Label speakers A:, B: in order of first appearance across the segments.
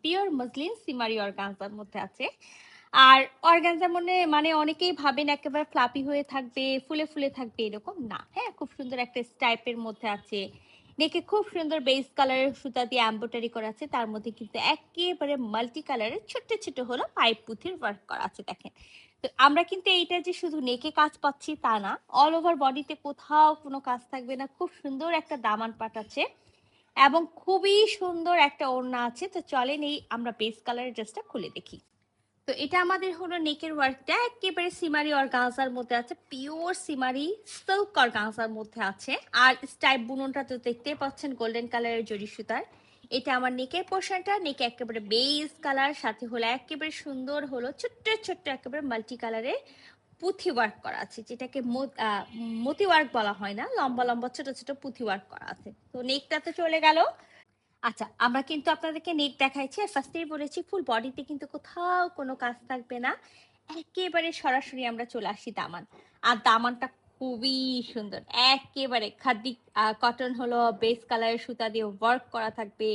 A: Pure muslin সিমারি organza মধ্যে আছে। আর organza মানে অনেকেই ভাবেন একেবারে ফ্লাপি হয়ে থাকবে, ফুলে ফুলে থাকবে, এরকম না। হ্যাঁ, খুব সুন্দর একটা স্টাইপের মধ্যে আছে। নেকে খুব সুন্দর বেস কালারের সুতা দিয়ে এমব্রয়ডারি করা আছে, তার মধ্যে কিন্তু একেবারে মাল্টি কালারের ছোট ছোট হলো পাইপ পুঁথির ওয়ার্ক করা আছে। দেখেন, তো আমরা কিন্তু এইটা যে শুধু নেকে কাজ পাচ্ছি তা না, অল ওভার বডিতে কোথাও কোনো কাজ থাকবে না। খুব সুন্দর একটা দামান পাট আছে এবং খুবই সুন্দর একটা ওড়না আছে। তো চলেন এই আমরা বেস কালারের ড্রেসটা খুলে দেখি। তো এটা আমাদের হলো নেকের ওয়ার্কটা একেবারে সিমারি অর্গানজার মধ্যে আছে, পিওর সিমারি সিল্ক অর্গানজার মধ্যে আছে। আর স্টাইপ বুননটা তো দেখতেই পাচ্ছেন গোল্ডেন কালারের জরি সুতার। এটা আমার নেকের পোর্শনটা, নেকে একেবারে বেস কালার, সাথে হলো একেবারে সুন্দর হলো ছোট্ট ছোট্ট একেবারে মাল্টি কালারের পুঁথি ওয়ার্ক করা আছে, যেটাকে মতি ওয়ার্ক বলা হয় না, লম্বা লম্বা ছোট ছোট পুঁথি ওয়ার্ক করা আছে। তো নেকটা তো চলে গেল। আচ্ছা, আমরা কিন্তু আপনাদেরকে নেক দেখাইছি আর ফার্স্টেই বলেছি ফুল বডিতে কিন্তু কোথাও কোনো কাজ থাকবে না, একেবারে সরাসরি আমরা চলে আসি দামান। আর দামানটা খুবই সুন্দর, একেবারে খাদি কটন হলো বেস কালারের সুতা দিয়ে ওয়ার্ক করা থাকবে।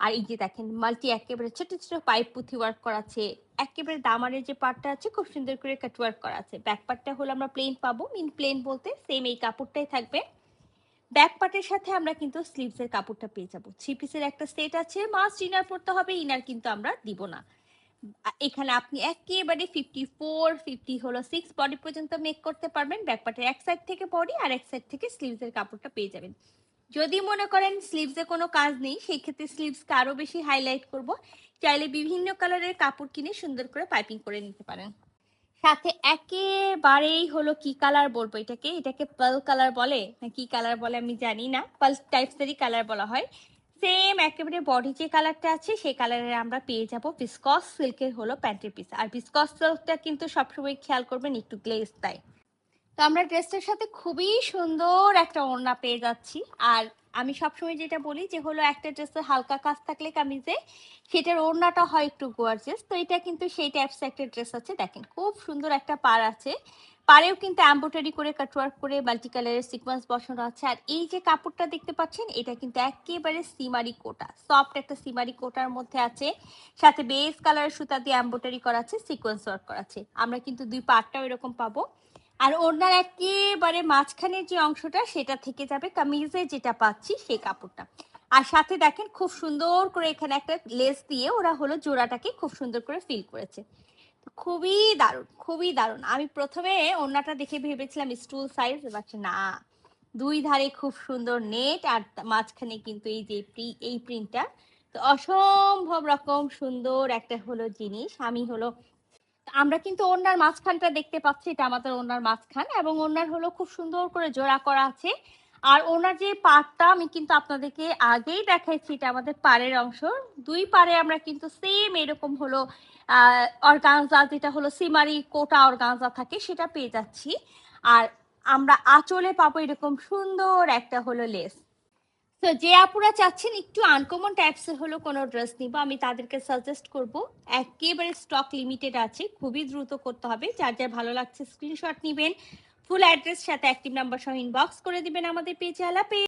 A: আর এই যে দেখেন মাল্টি একেবারে ছোট ছোট পাইপ পুঁথি ওয়ার্ক করা আছে। একেবারে দামানের যে পার্টটা আছে খুব সুন্দর করে কাট ওয়ার্ক করা আছে। ব্যাক পার্টটা হলো আমরা প্লেন পাবো, মিন প্লেন বলতে সেম এই কাপড়টাই থাকবে। ব্যাক পার্টের সাথে আমরা কিন্তু স্লিভস এর কাপড়টা পেয়ে যাবো। 3 পিসের একটা সেট আছে, মাস্ট ইনার পড়তে হবে, ইনার কিন্তু আমরা দিব না। এখানে আপনি একেবারে 54 50 হলো 6 বডি পর্যন্ত মেক করতে পারবেন। ব্যাক পার্টের এক সাইড থেকে বডি আর এক সাইড থেকে স্লিভস এর কাপড়টা পেয়ে যাবেন। যদি মনে করেন স্লিভসে কোনো কাজ নেই, সেই ক্ষেত্রে স্লিভসকে আরো বেশি হাইলাইট করব, চাইলে বিভিন্ন কালারের কাপড় কিনে সুন্দর করে পাইপিং করে নিতে পারেন। সাথে একেবারেই হলো কি কালার বলবো এটাকে, এটাকে পার্ল কালার বলে না কি কালার বলে আমি জানি না, পার্ল টাইপসেরই কালার বলা হয়। সেম একেবারে বডি যে কালারটা আছে সেই কালারের আমরা পেয়ে যাব ভিসকস সিল্কের হলো প্যান্টের পিস। আর ভিসকস সিল্কটা কিন্তু সবসময় খেয়াল করবেন একটু গ্লেজ দেয়। তো আমরা ড্রেসটার সাথে খুবই সুন্দর একটা ওড়না পেয়ে যাচ্ছি। আর আমি সবসময় যেটা বলি যে হলো একটা ড্রেসের হালকা কাজ থাকলে কামিজে সেটার ওড়নাটা হয় একটু গোয়ার্জিয়াস। তো এটা কিন্তু সেই টাইপস একটা ড্রেস আছে। দেখেন খুব সুন্দর একটা পার আছে, পারেও কিন্তু এমব্রয়ডারি করে কাটওয়ার্ক করে মাল্টি কালারের সিকোয়েন্স বসানো আছে। আর এই যে কাপড়টা দেখতে পাচ্ছেন এটা কিন্তু একেবারে সিমারি কোটা, সফট একটা সিমারি কোটার মধ্যে আছে, সাথে বেস কালারের সুতা দিয়ে এমব্রয়ডারি করা আছে, সিকোয়েন্স ওয়ার্ক করা আছে। আমরা কিন্তু দুই পার্টটাও এরকম পাবো। আর ওড়নার একেবারে মাঝখানের যে অংশটা সেটা থেকে যাবে কামিজে যেটা পাচ্ছি সেই কাপড়টা। আর সাথে দেখেন খুব সুন্দর করে এখানে একটা লেস দিয়ে ওরা হলো জোড়াটাকে খুব সুন্দর করে ফিল করেছে। খুবই দারুণ, খুবই দারুণ। আমি প্রথমে ওড়নাটা দেখে ভেবেছিলাম স্টুল সাইজ, বাট না, দুই ধারে খুব সুন্দর নেট আর মাঝখানে কিন্তু এই যে এই প্রিন্টটা। তো অসম্ভব রকম সুন্দর একটা হলো জিনিস। আমি হলো আমরা কিন্তু ওড়নার মাঝখানটা দেখতে পাচ্ছি, এটা আমাদের ওড়নার মাঝখান এবং ওড়নার হলো খুব সুন্দর করে জোড়া করা আছে। আর ওনার যে পাড়টা আমি কিন্তু আপনাদেরকে আগেই দেখাইছি, এটা আমাদের পাড়ের অংশ। দুই পাড়ে আমরা কিন্তু সেম এরকম হলো অর্গানজা, যেটা হলো সিমারি কোটা অর্গানজা থাকে, সেটা পেয়ে যাচ্ছি। আর আমরা আঁচলে পাবো এরকম সুন্দর একটা হলো লেস। তো যে আপুরা চাচ্ছেন একটু আনকমন টাইপসের হলো কোনো ড্রেস নিব, আমি তাদেরকে সাজেস্ট করব, একেবারে স্টক লিমিটেড আছে, খুবই দ্রুত করতে হবে। যার যার ভালো লাগছে স্ক্রিনশট নেবেন, ফুল অ্যাড্রেস সাথে অ্যাক্টিভ নাম্বার সহ ইনবক্স করে দিবেন আমাদের পেজে। আলাপে।